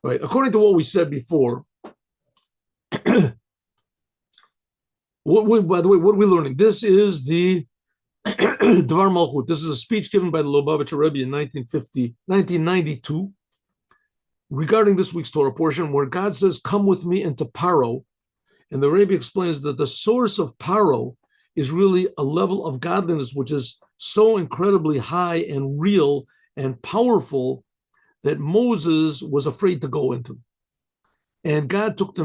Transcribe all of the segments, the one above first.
Right. According to what we said before, by the way, what are we learning? This is the Dvar Malchut. This is a speech given by the Lubavitcher Rebbe in 1992, regarding this week's Torah portion, where God says, "Come with me into Paro," and the Rebbe explains that the source of Paro is really a level of godliness which is so incredibly high and real and powerful that Moses was afraid to go into. And God took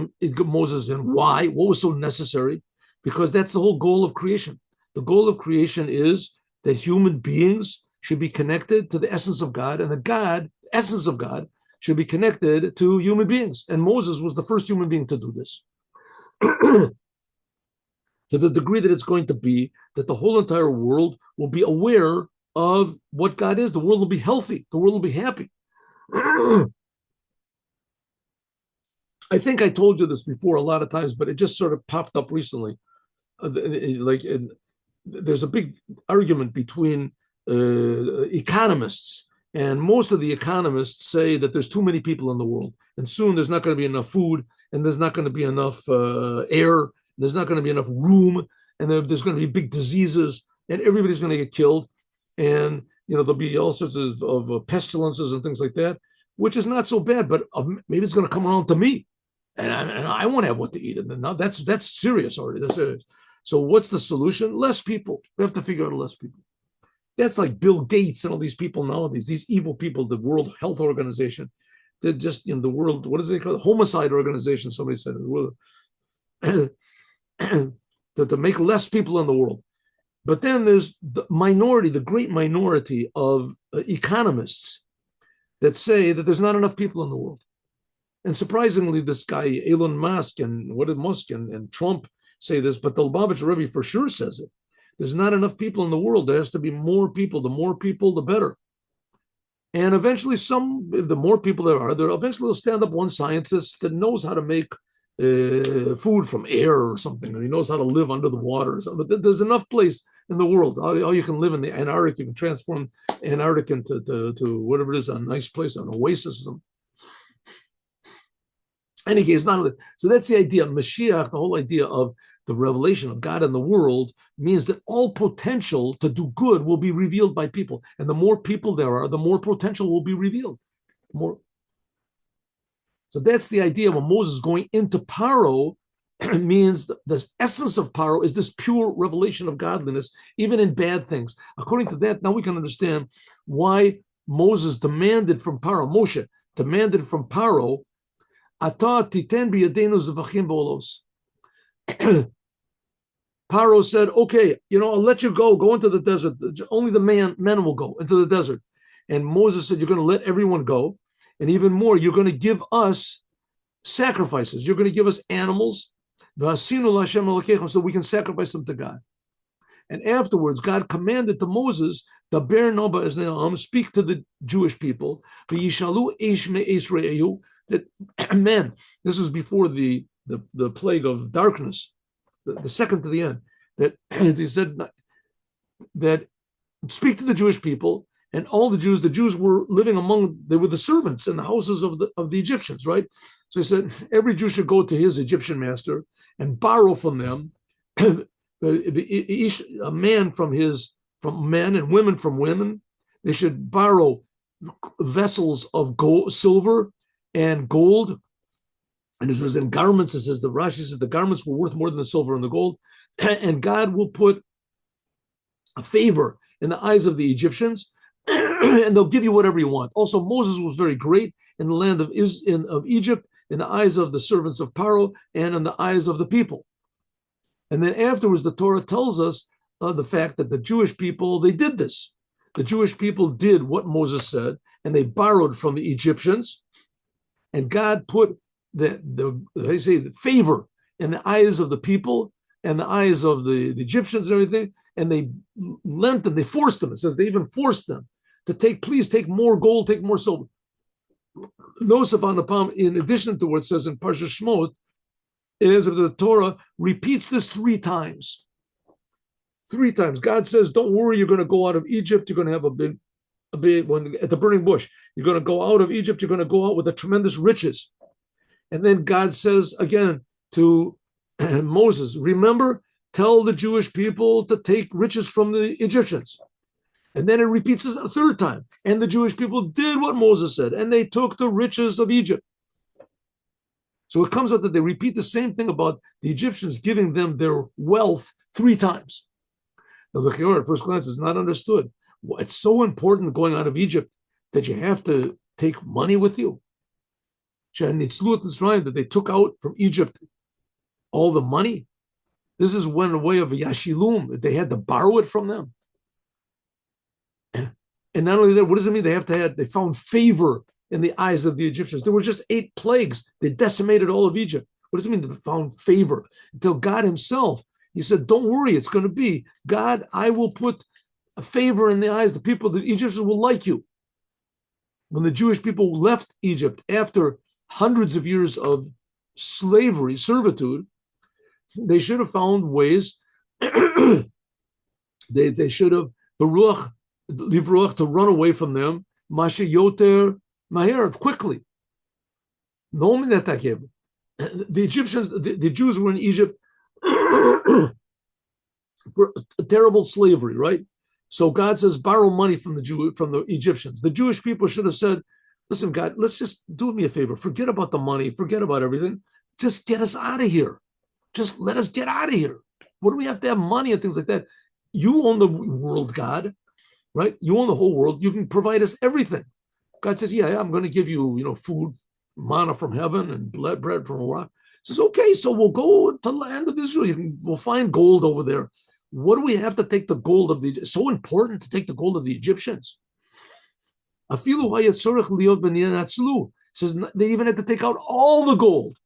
Moses in. Why? What was so necessary? Because that's the whole goal of creation. The goal of creation is that human beings should be connected to the essence of God, and the essence of God, should be connected to human beings. And Moses was the first human being to do this. To the degree that it's going to be that the whole entire world will be aware of what God is. The world will be healthy. The world will be happy. I think I told you this before a lot of times, but it just sort of popped up recently. There's a big argument between economists, and most of the economists say that there's too many people in the world, and soon there's not going to be enough food, and there's not going to be enough air, there's not going to be enough room, and there's going to be big diseases, and everybody's going to get killed, and there'll be all sorts of pestilences and things like that, which is not so bad, but maybe it's going to come around to me, and I won't have what to eat. And now that's serious already. That's serious. So what's the solution? Less people. We have to figure out less people. That's like Bill Gates and all these people nowadays, these evil people, the World Health Organization. They're just the world, what is it called? Homicide organization, somebody said. To make less people in the world. But then there's the minority, the great minority of economists that say that there's not enough people in the world. And surprisingly, this guy, Elon Musk, and Trump say this, but the Lubavitcher Rebbe for sure says it. There's not enough people in the world. There has to be more people. The more people, the better. And eventually, the more people there are, eventually will stand up one scientist that knows how to make food from air or something, and he knows how to live under the water. But there's enough place in the world. All you can live in the Antarctic, you can transform Antarctica into whatever it is, a nice place, an oasis or something. Any case, so that's the idea of Moshiach. The whole idea of the revelation of God in the world means that all potential to do good will be revealed by people, and the more people there are, the more potential will be revealed. More. So that's the idea when Moses going into Paro means the essence of Paro is this pure revelation of godliness, even in bad things. According to that, now we can understand why Moses demanded from Paro, Moshe demanded from Paro, Ata titen biyadenu zevachim b'olos. Paro said, okay, I'll let you go into the desert. Only the men will go into the desert. And Moses said, you're going to let everyone go. And even more, you're going to give us sacrifices. You're going to give us animals, so we can sacrifice them to God. And afterwards, God commanded to Moses, speak to the Jewish people, that men, this is before the plague of darkness, the second to the end, that he said that speak to the Jewish people. And all the Jews were living they were the servants in the houses of the Egyptians, right? So he said, every Jew should go to his Egyptian master and borrow from them, a man from men and women from women. They should borrow vessels of gold, silver and gold. And it says in garments, it says, the Rashi says the garments were worth more than the silver and the gold. And God will put a favor in the eyes of the Egyptians, and they'll give you whatever you want. Also, Moses was very great in the land of Egypt, in the eyes of the servants of Paro, and in the eyes of the people. And then afterwards, the Torah tells us the fact that the Jewish people, they did this. The Jewish people did what Moses said, and they borrowed from the Egyptians, and God put the favor in the eyes of the people and the eyes of the Egyptians and everything, and they lent them, they forced them. It says they even forced them to please take more gold, take more silver. Nosef on the palm, in addition to what it says in Parsha Shmot, is that the Torah repeats this 3 times. 3 times. God says, don't worry, you're going to go out of Egypt, you're going to have a big when at the burning bush. You're going to go out of Egypt. You're going to go out with the tremendous riches. And then God says again to Moses, remember, tell the Jewish people to take riches from the Egyptians. And then it repeats this a third time. And the Jewish people did what Moses said, and they took the riches of Egypt. So it comes out that they repeat the same thing about the Egyptians giving them their wealth 3 times. Now, the Chiyur at first glance is not understood. It's so important going out of Egypt that you have to take money with you. That they took out from Egypt all the money. This is when a way of Yashilum. They had to borrow it from them. And not only that, what does it mean? They found favor in the eyes of the Egyptians. There were just 8 plagues. They decimated all of Egypt. What does it mean? They found favor. Until God himself, he said, don't worry, it's going to be, God, I will put a favor in the eyes. The people, the Egyptians will like you. When the Jewish people left Egypt after hundreds of years of slavery, servitude, they should have found ways. they should have Livrach to run away from them. Masha Yoter Maher quickly. The Egyptians, the Jews were in Egypt for terrible slavery, right? So God says, borrow money from the Egyptians. The Jewish people should have said, listen, God, let's just do me a favor. Forget about the money. Forget about everything. Just get us out of here. Just let us get out of here. What do we have to have money and things like that? You own the world, God, right? You own the whole world. You can provide us everything. God says, yeah, I'm going to give you, food, manna from heaven and bread from a rock. He says, okay, so we'll go to the land of Israel. We'll find gold over there. What do we have to take the gold of the? It's so important to take the gold of the Egyptians. It says they even had to take out all the gold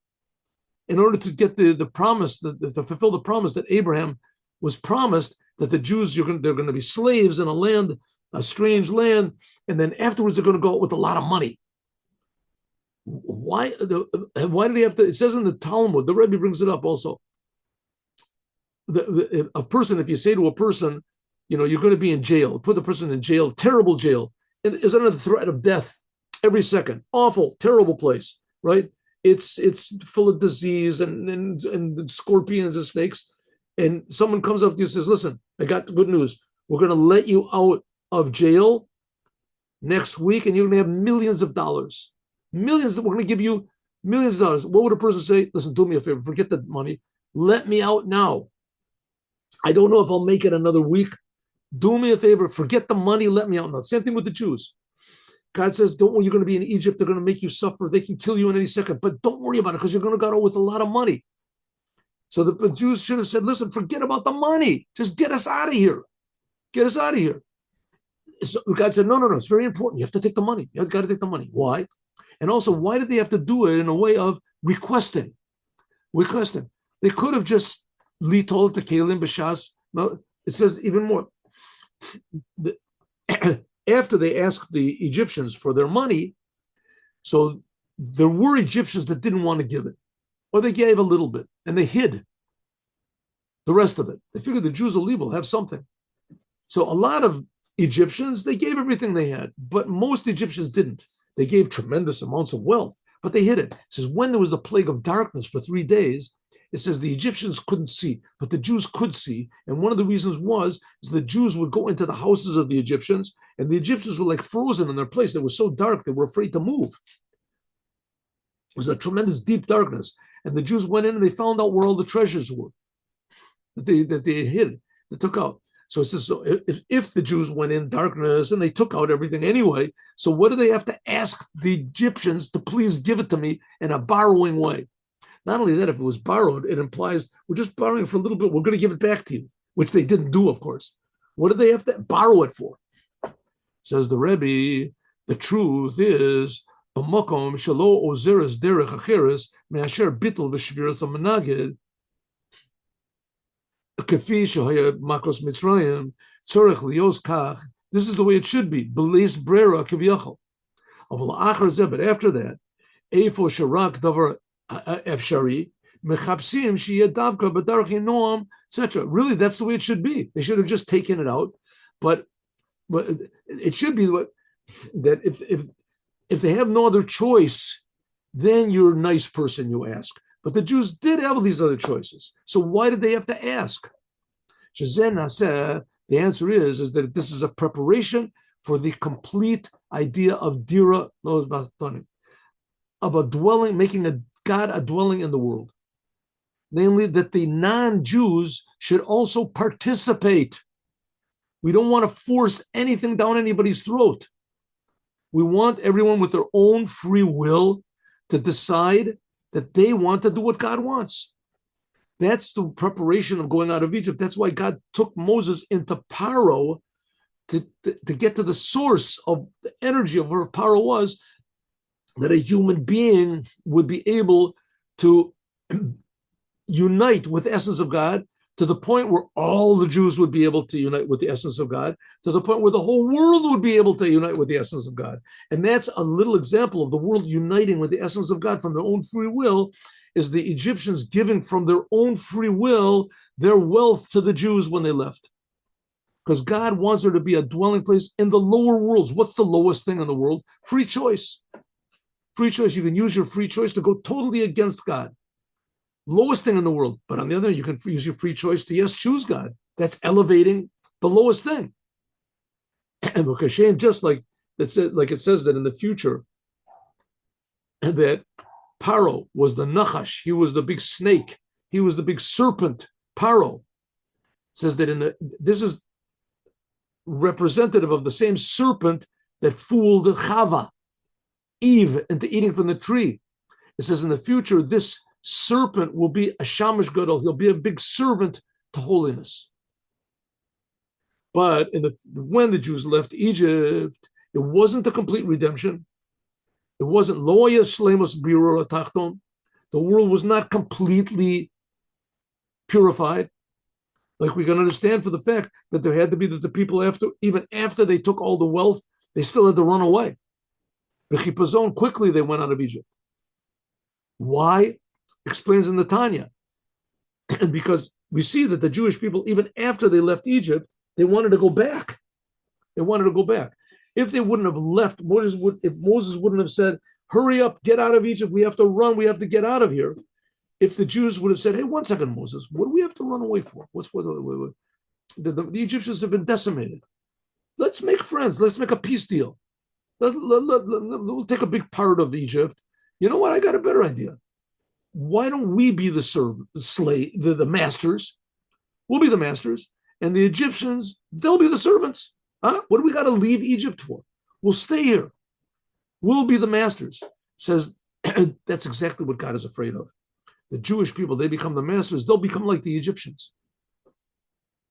in order to get the promise, to fulfill the promise that Abraham was promised, that the Jews, they're going to be slaves in a strange land, and then afterwards they're going to go out with a lot of money. Why did he have to? It says in the Talmud, the Rebbe brings it up also. A person, if you say to a person, you're going to be in jail, put the person in jail, terrible jail, and is under the threat of death every second. Awful, terrible place, right? It's full of disease and scorpions and snakes. And someone comes up to you and says, listen, I got good news. We're going to let you out of jail next week, and you're going to have millions of dollars. We're going to give you millions of dollars. What would a person say? Listen, do me a favor. Forget the money. Let me out now. I don't know if I'll make it another week. Do me a favor. Forget the money. Let me out now. Same thing with the Jews. God says, don't worry, you're going to be in Egypt. They're going to make you suffer. They can kill you in any second. But don't worry about it, because you're going to go out with a lot of money. So the Jews should have said, listen, forget about the money. Just get us out of here. Get us out of here. So God said, no. It's very important. You have to take the money. You've got to take the money. Why? And also, why did they have to do it in a way of requesting? They could have just told to Kalim B'Shas. No, it says even more. After they asked the Egyptians for their money, so there were Egyptians that didn't want to give it, or they gave a little bit and they hid the rest of it. They figured the Jews will leave, will have something. So a lot of Egyptians, they gave everything they had, but most Egyptians didn't. They gave tremendous amounts of wealth, but they hid it. It says when there was the plague of darkness for 3 days, it says the Egyptians couldn't see, but the Jews could see. And one of the reasons is the Jews would go into the houses of the Egyptians, and the Egyptians were like frozen in their place. They were so dark, they were afraid to move. It was a tremendous deep darkness. And the Jews went in and they found out where all the treasures were that they hid, they took out. So it says, so if the Jews went in darkness and they took out everything anyway, so what do they have to ask the Egyptians to please give it to me in a borrowing way? Not only that, if it was borrowed, it implies we're just borrowing for a little bit, we're going to give it back to you, which they didn't do, of course. What do they have to borrow it for? Says the Rebbe, the truth is, b'makom shelo ozeres derech acheres me'asher bittul v'shviras ha'menaged kefi shehaya makos Mitzrayim tzorech lios kach. This is the way it should be. B'leis brera kiviyachol. But after that, eifo sharak davar efshari mechapsim sheyeh davka b'darach noam, etc. Really, that's the way it should be. They should have just taken it out, but it should be what that if they have no other choice, then you're a nice person, you ask. But the Jews did have these other choices. So why did they have to ask? The answer is that this is a preparation for the complete idea of dira, of a dwelling, making a God a dwelling in the world. Namely, that the non-Jews should also participate. We don't want to force anything down anybody's throat. We want everyone with their own free will to decide that they want to do what God wants. That's the preparation of going out of Egypt. That's why God took Moses into Paro to get to the source of the energy of where Paro was, that a human being would be able to unite with the essence of God to the point where all the Jews would be able to unite with the essence of God, to the point where the whole world would be able to unite with the essence of God. And that's a little example of the world uniting with the essence of God from their own free will, is the Egyptians giving from their own free will their wealth to the Jews when they left. Because God wants there to be a dwelling place in the lower worlds. What's the lowest thing in the world? Free choice. Free choice. You can use your free choice to go totally against God. Lowest thing in the world. But on the other hand, you can use your free choice to, yes, choose God. That's elevating the lowest thing. And just like it says that in the future, that Paro was the Nachash, he was the big snake, he was the big serpent, Paro. It says that this is representative of the same serpent that fooled Chava, Eve, into eating from the tree. It says in the future, this serpent will be a shamash gadol. He'll be a big servant to holiness. But when the Jews left Egypt, it wasn't a complete redemption. It wasn't loya shlemos birur tachton. The world was not completely purified. Like we can understand for the fact that there had to be that the people even after they took all the wealth, they still had to run away. The chipazon, quickly they went out of Egypt. Why? Explains in the Tanya. Because we see that the Jewish people, even after they left Egypt, they wanted to go back. They wanted to go back. If they wouldn't have left, if Moses wouldn't have said, hurry up, get out of Egypt, we have to run, we have to get out of here. If the Jews would have said, hey, 1 second, Moses, what do we have to run away for? The Egyptians have been decimated. Let's make friends. Let's make a peace deal. We'll take a big part of Egypt. You know what? I got a better idea. Why don't we be the masters? We'll be the masters. And the Egyptians, they'll be the servants. Huh? What do we got to leave Egypt for? We'll stay here. We'll be the masters. Says that's exactly what God is afraid of. The Jewish people, they become the masters. They'll become like the Egyptians.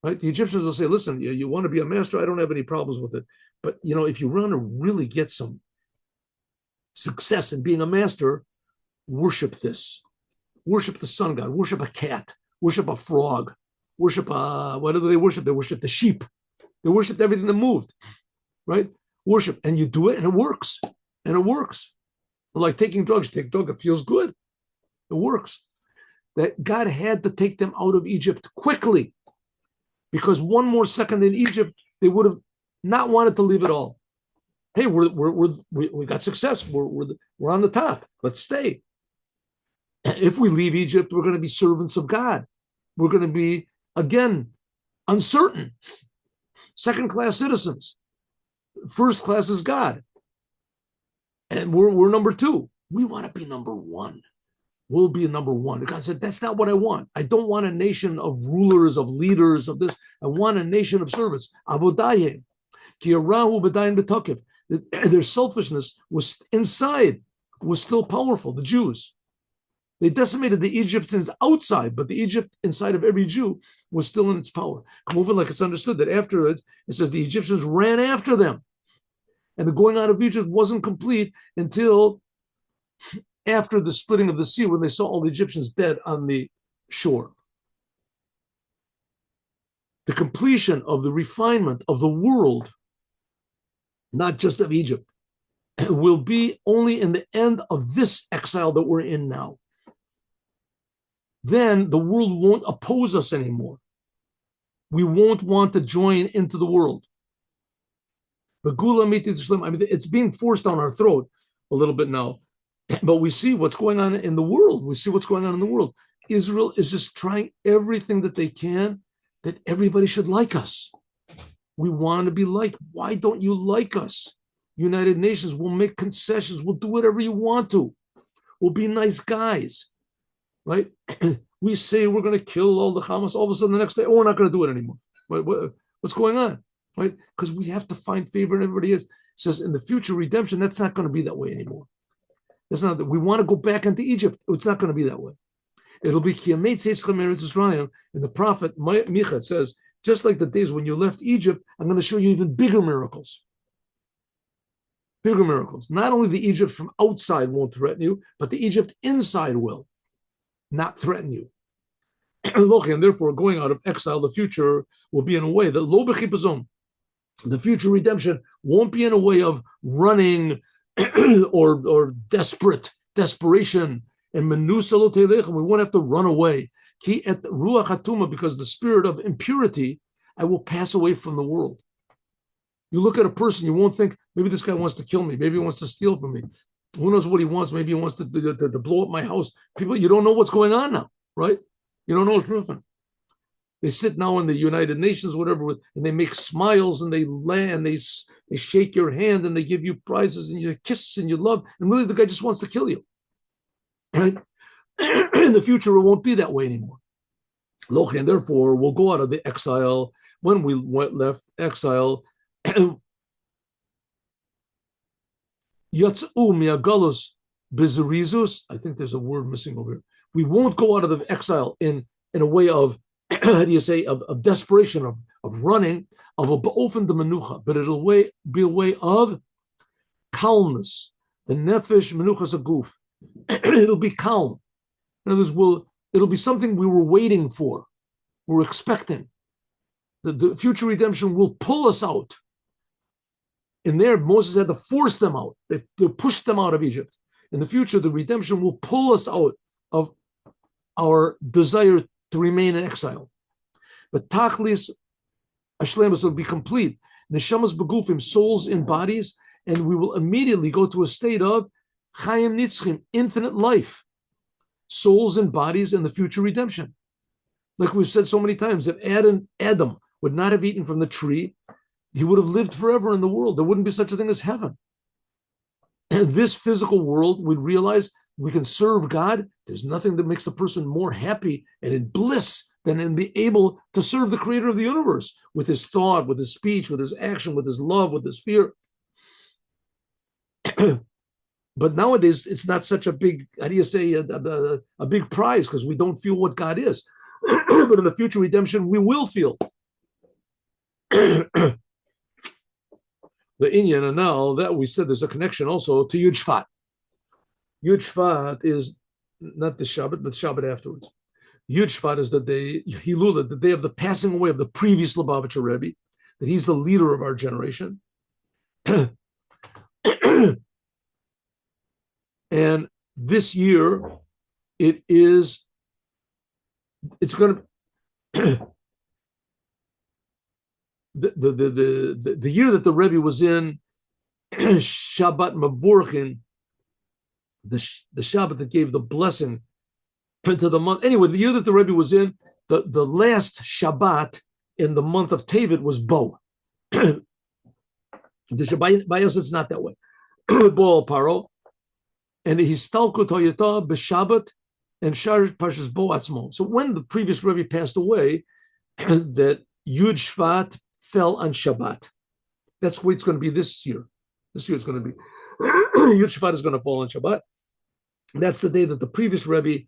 Right? The Egyptians will say, listen, you want to be a master? I don't have any problems with it. But, if you want to really get some success in being a master, worship this. Worship the sun god. Worship a cat. Worship a frog. Worship, what do they worship? They worship the sheep. They worshiped everything that moved, right? Worship. And you do it and it works. And it works. Like taking drugs. You take a drug, it feels good. It works. That God had to take them out of Egypt quickly, because one more second in Egypt, they would have not wanted to leave at all. Hey, we got success. We're on the top. Let's stay. If we leave Egypt, we're going to be servants of God. We're going to be, again, uncertain. Second-class citizens. First class is God. And we're number two. We want to be number one. We'll be number one. God said, that's not what I want. I don't want a nation of rulers, of leaders, of this. I want a nation of servants. Avodaye. Ki yarahu b'dayin b'tokev. Their selfishness was inside, was still powerful, the Jews. They decimated the Egyptians outside, but the Egypt inside of every Jew was still in its power. Moving like it's understood that after it says the Egyptians ran after them. And the going out of Egypt wasn't complete until after the splitting of the sea, when they saw all the Egyptians dead on the shore. The completion of the refinement of the world, not just of Egypt, will be only in the end of this exile that we're in now. Then the world won't oppose us anymore. We won't want to join into the world. I mean, it's being forced down our throat a little bit now, but we see what's going on in the world. We see what's going on in the world. Israel is just trying everything that they can that everybody should like us. We want to be liked. Why don't you like us? United Nations will make concessions. We'll do whatever you want to. We'll be nice guys, right? We say we're going to kill all the Hamas. All of a sudden, the next day, oh, we're not going to do it anymore. What's going on, right? Because we have to find favor in everybody else. It says in the future redemption, that's not going to be that way anymore. That's not that we want to go back into Egypt. It's not going to be that way. It'll be Israel. And the prophet Micha says, just like the days when you left Egypt, I'm going to show you even bigger miracles. Bigger miracles. Not only the Egypt from outside won't threaten you, but the Egypt inside will not threaten you. And therefore, going out of exile, the future will be in a way that lo b'chipazon, the future redemption won't be in a way of running or desperation and menusa lo telechem. We won't have to run away. Ki et ruach hatuma, because the spirit of impurity, I will pass away from the world. You look at a person, you won't think, maybe this guy wants to kill me. Maybe he wants to steal from me. Who knows what he wants? Maybe he wants to blow up my house. People, you don't know what's going on now, right? You don't know what's happening. They sit now in the United Nations, whatever, and they make smiles and they land, they shake your hand and they give you prizes and you kiss and you love. And really, the guy just wants to kill you, right? In the future, it won't be that way anymore. And therefore, we'll go out of the exile. When we left exile, Yatsu miagalus bizarizus. I think there's a word missing over here. We won't go out of the exile in a way of, how do you say, of desperation, of running, of a ba'ofen de menucha, but it'll be a way of calmness. The nefesh menuchas aguf. It'll be calm. In other words, it'll be something we were waiting for, we're expecting. The future redemption will pull us out. In there, Moses had to force them out. They pushed them out of Egypt. In the future, the redemption will pull us out of our desire to remain in exile. But tachlis ashlemus will be complete. Neshamas begufim, souls in bodies, and we will immediately go to a state of chayim nitzchim, infinite life. Souls and bodies in the future redemption. Like we've said so many times, if Adam would not have eaten from the tree, he would have lived forever in the world. There wouldn't be such a thing as heaven. And this physical world, we'd realize we can serve God. There's nothing that makes a person more happy and in bliss than in being able to serve the creator of the universe with his thought, with his speech, with his action, with his love, with his fear. But nowadays, it's not such a big, how do you say, a big prize, because we don't feel what God is. But in the future redemption, we will feel. The Inyan, and now that we said there's a connection also to Yud Shvat. Yud Shvat is not the Shabbat, but Shabbat afterwards. Yud Shvat is the day, Hilula, the day of the passing away of the previous Lubavitcher Rebbe, that he's the leader of our generation. And this year, it's going to the year that the Rebbe was in Shabbat Mavorchin, the Shabbat that gave the blessing to the month. Anyway, the year that the Rebbe was in, the last Shabbat in the month of Tevet was Bo. The Shabbat by us, it's not that way. Bo Paro, and he's Talkut Hoyata b'Shabbat and Shar Parshas Bo Atzmo. So when the previous Rebbe passed away, that Yud Shvat fell on Shabbat. That's the way it's going to be this year. This year it's going to be Yud Shvat is going to fall on Shabbat. That's the day that the previous Rebbe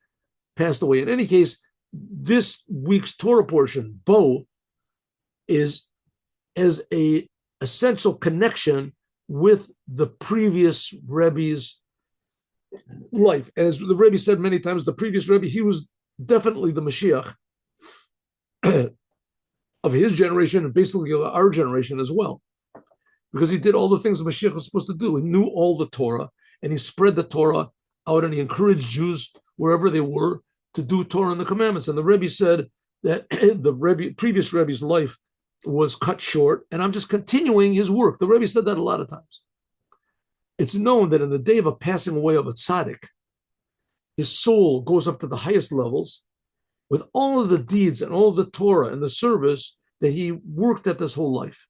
passed away. In any case, this week's Torah portion, Bo, is as a essential connection with the previous Rebbe's life. As the Rebbe said many times, the previous Rebbe, he was definitely the Moshiach of his generation and basically our generation as well, because he did all the things the Mashiach was supposed to do. He knew all the Torah, and he spread the Torah out, and he encouraged Jews wherever they were to do Torah and the commandments. And the Rebbe said that the previous Rebbe's life was cut short, and I'm just continuing his work. The Rebbe said that a lot of times. It's known that in the day of a passing away of a tzaddik, his soul goes up to the highest levels with all of the deeds and all of the Torah and the service that he worked at this whole life.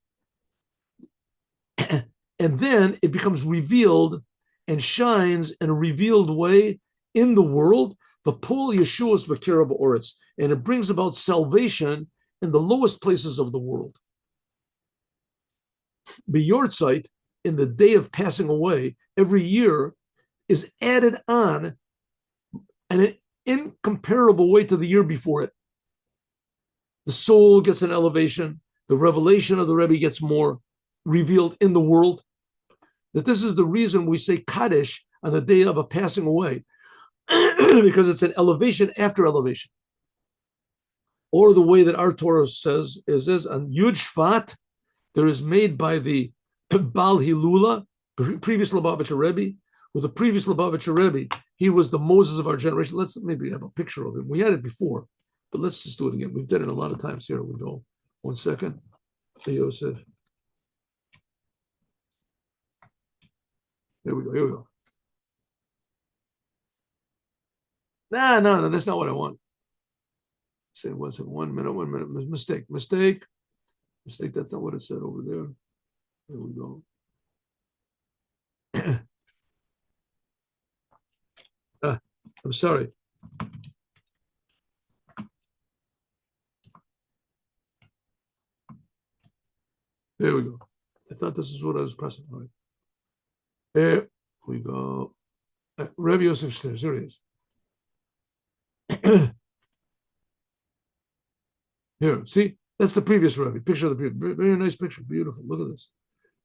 And then it becomes revealed and shines in a revealed way in the world, the Pol Yeshua's V'kirav Oretz, and it brings about salvation in the lowest places of the world. B'yortzeit, in the day of passing away, every year is added on in an incomparable way to the year before it. The soul gets an elevation, the revelation of the Rebbe gets more revealed in the world. That this is the reason we say Kaddish on the day of a passing away, because it's an elevation after elevation. Or the way that our Torah says is on Yud Shvat, there is made by the Bal Hilula, previous Lubavitcher Rebbe, who the previous Lubavitcher Rebbe, he was the Moses of our generation. Let's maybe have a picture of him. We had it before, but let's just do it again. We've done it a lot of times. Here we go. 1 second. Hey, Yosef. Here we go. Here we go. No, that's not what I want. Say 1 second. 1 minute. 1 minute. Mistake. That's not what it said over there. There we go. I'm sorry. There we go. I thought this is what I was pressing. All right. There we go. Rebbe Yosef Shter, here it is. Here, see? That's the previous Rebbe. Picture of the previous. Very nice picture. Beautiful. Look at this.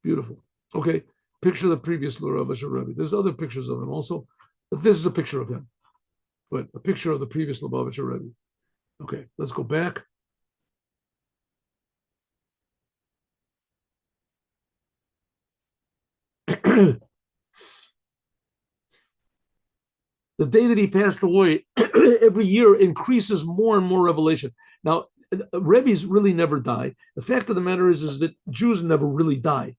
Beautiful. Okay. Picture of the previous Lubavitcher Rebbe. There's other pictures of him also, but this is a picture of him. But a picture of the previous Lubavitcher Rebbe. Okay, let's go back. The day that he passed away, every year increases more and more revelation. Now, Rebbe's really never die. The fact of the matter is that Jews never really die.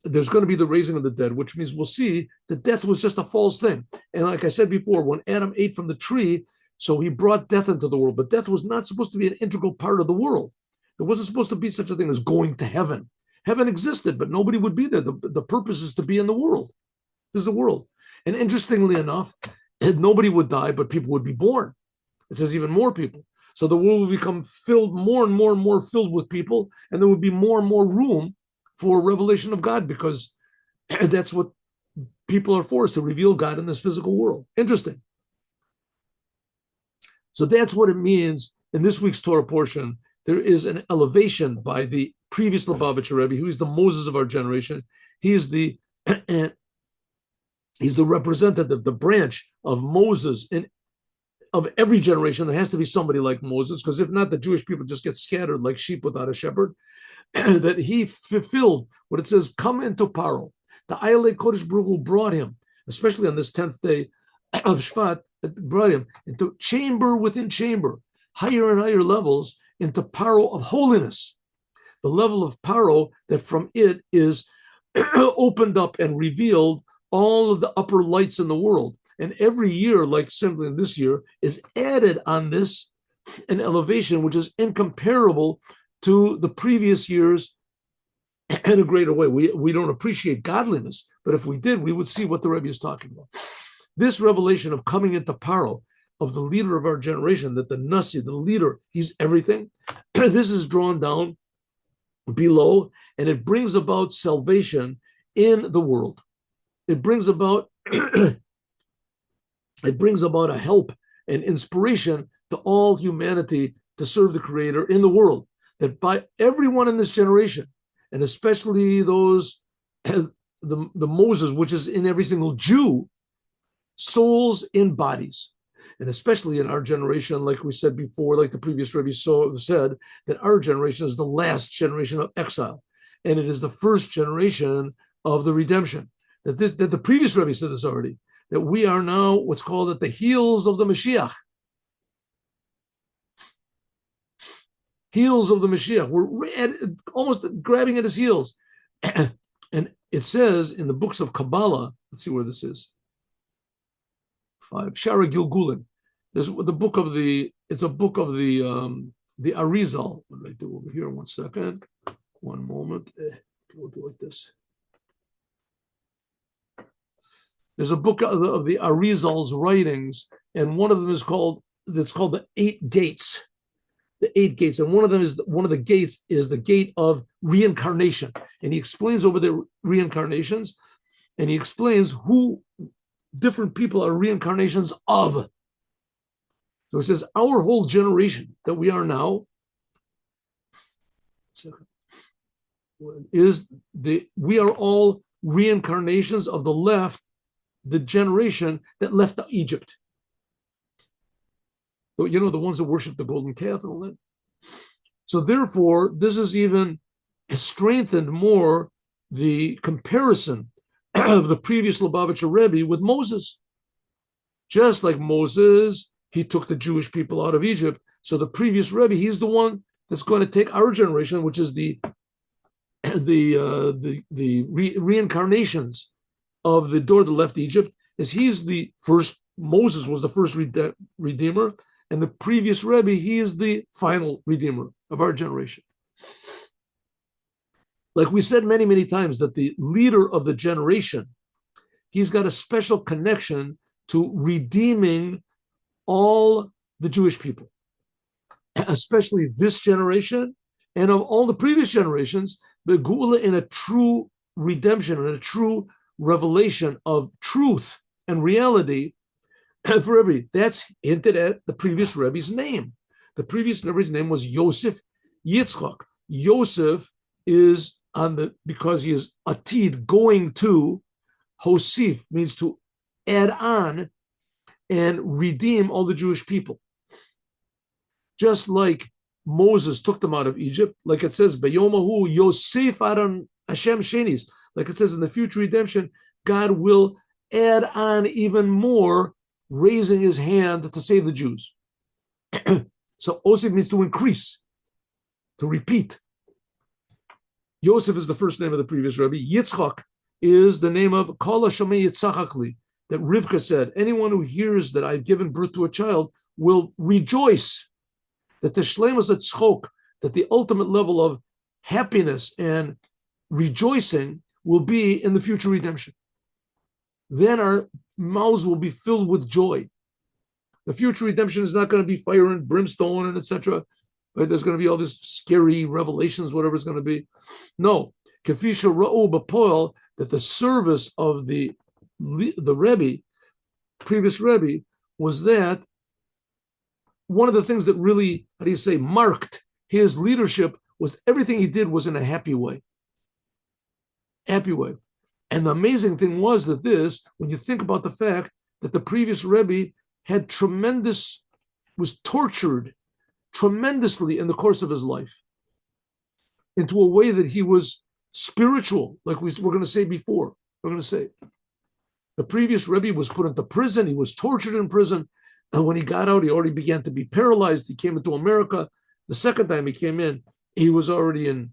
There's going to be the raising of the dead, which means we'll see that death was just a false thing. And like I said before, when Adam ate from the tree, so he brought death into the world. But death was not supposed to be an integral part of the world. There wasn't supposed to be such a thing as going to heaven. Heaven existed, but nobody would be there. The purpose is to be in the world. There's the world. And interestingly enough, nobody would die, but people would be born. It says even more people. So the world will become filled more and more and more filled with people, and there would be more and more room for revelation of God, because that's what people are for, is to reveal God in this physical world. Interesting. So that's what it means in this week's Torah portion. There is an elevation by the previous Lubavitcher Rebbe, who is the Moses of our generation. He is he's the representative, the branch of Moses of every generation. There has to be somebody like Moses, because if not, the Jewish people just get scattered like sheep without a shepherd. That he fulfilled what it says, come into Paro. The Ayalei Kodesh Baruch Hu brought him, especially on this 10th day of Shvat, brought him into chamber within chamber, higher and higher levels, into Paro of holiness. The level of Paro that from it is opened up and revealed all of the upper lights in the world. And every year, like simply this year, is added on this an elevation which is incomparable to the previous years in a greater way. We don't appreciate godliness, but if we did, we would see what the Rebbe is talking about. This revelation of coming into Paro, of the leader of our generation, that the Nasi, the leader, he's everything. This is drawn down below, and it brings about salvation in the world. It brings about a help and inspiration to all humanity to serve the Creator in the world. That by everyone in this generation, and especially those, the Moses, which is in every single Jew, souls in bodies. And especially in our generation, like we said before, like the previous Rebbe said, that our generation is the last generation of exile. And it is the first generation of the redemption. That the previous Rebbe said this already, that we are now what's called at the heels of the Moshiach. heels of the Mashiach. Almost grabbing at his heels. And it says in the books of Kabbalah, let's see where this is. 5, Shara Gilgulin. There's the book of the, it's a book of the Arizal. What did I do over here? 1 second. One moment. We'll do like this. There's a book of the Arizal's writings, and one of them is called, it's called the 8 Gates. The 8 gates, and one of the gates is the gate of reincarnation, and he explains over the reincarnations, and he explains who different people are reincarnations of. So he says our whole generation that we are now we are all reincarnations of the generation that left Egypt. You know, the ones that worship the golden calf and all that. So therefore, this is even strengthened more the comparison of the previous Lubavitcher Rebbe with Moses. Just like Moses, he took the Jewish people out of Egypt. So the previous Rebbe, he's the one that's going to take our generation, which is the reincarnations of the door that left Egypt, as he's the first. Moses was the first redeemer. And the previous Rebbe, he is the final redeemer of our generation. Like we said many, many times, that the leader of the generation, he's got a special connection to redeeming all the Jewish people, especially this generation and of all the previous generations, the Geula in a true redemption and a true revelation of truth and reality. And for that's hinted at the previous Rebbe's name. The previous Rebbe's name was Yosef Yitzchak. Yosef is because he is atid, going to. Hosif means to add on and redeem all the Jewish people. Just like Moses took them out of Egypt, like it says, Bayomahu Yosef Aron Hashem Shenis. Like it says in the future redemption, God will add on even more, raising his hand to save the Jews. So Osif means to increase, to repeat. Yosef is the first name of the previous Rebbe. Yitzchak is the name of Kol HaShomei Yitzchakli, that Rivka said, anyone who hears that I've given birth to a child will rejoice. That the shleimus tzchok, that the ultimate level of happiness and rejoicing will be in the future redemption. Then our mouths will be filled with joy. The future redemption is not going to be fire and brimstone and etc. Right? There's going to be all this scary revelations, whatever it's going to be. No, kefisha ra'u b'poel, that the service of the Rebbe, previous Rebbe, was that one of the things that really, marked his leadership was everything he did was in a happy way. Happy way. And the amazing thing was that when you think about the fact that the previous Rebbe was tortured tremendously in the course of his life, into a way that he was spiritual, like we're going to say before. We're going to say the previous Rebbe was put into prison. He was tortured in prison. And when he got out, he already began to be paralyzed. He came into America. The second time he came in, he was already in.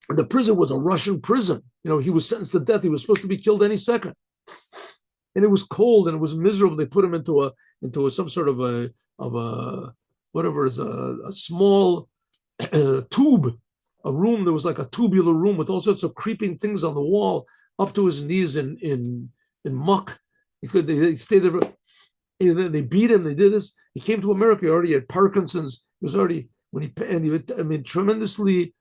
The prison was a Russian prison. You know, he was sentenced to death. He was supposed to be killed any second. And it was cold and it was miserable. They put him into some sort of a small tube, a room. There was like a tubular room with all sorts of creeping things on the wall, up to his knees in muck. They stayed there. They beat him. They did this. He came to America. He already had Parkinson's. He was already tremendously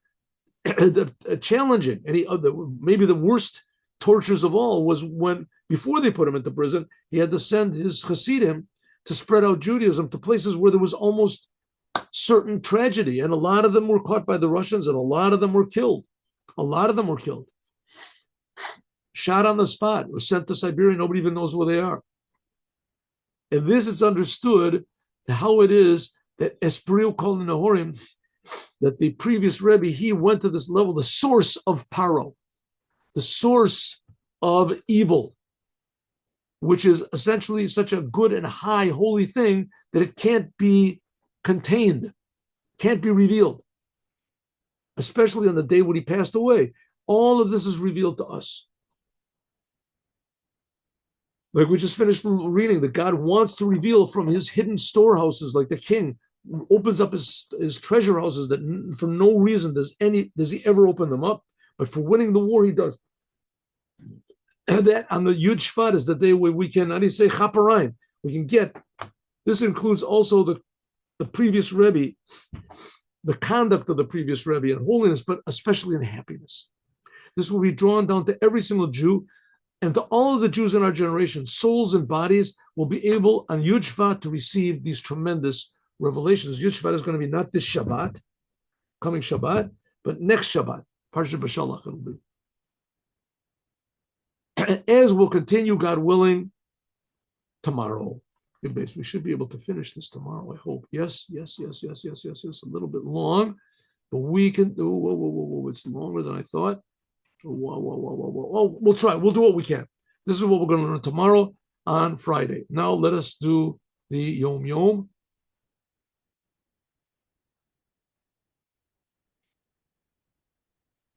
challenging. And maybe the worst tortures of all was when, before they put him into prison, he had to send his Hasidim to spread out Judaism to places where there was almost certain tragedy. And a lot of them were caught by the Russians, and a lot of them were killed. Shot on the spot, or sent to Siberia. Nobody even knows where they are. And this is understood how it is that Espriu Kol Nahorim, that the previous Rebbe, he went to this level, the source of Paro, the source of evil, which is essentially such a good and high holy thing that it can't be contained. Can't be revealed, especially on the day when he passed away. All of this is revealed to us. Like we just finished reading, that God wants to reveal from his hidden storehouses, like the king opens up his treasure houses that for no reason does he ever open them up, but for winning the war he does. And that on the Yud Shvat is the day where we can, how do you say, chaparayim, we can get. This includes also the previous Rebbe, the conduct of the previous Rebbe in holiness, but especially in happiness. This will be drawn down to every single Jew and to all of the Jews in our generation. Souls and bodies will be able on Yud Shvat to receive these tremendous revelations. Yud Shvat is going to be not this Shabbat, coming Shabbat, but next Shabbat. Parshat B'Shalach it will be. As we'll continue, God willing, tomorrow. We should be able to finish this tomorrow, I hope. Yes. A little bit long, but we can do. Whoa. It's longer than I thought. Whoa. Oh, we'll try. We'll do what we can. This is what we're going to learn tomorrow on Friday. Now let us do the Yom Yom.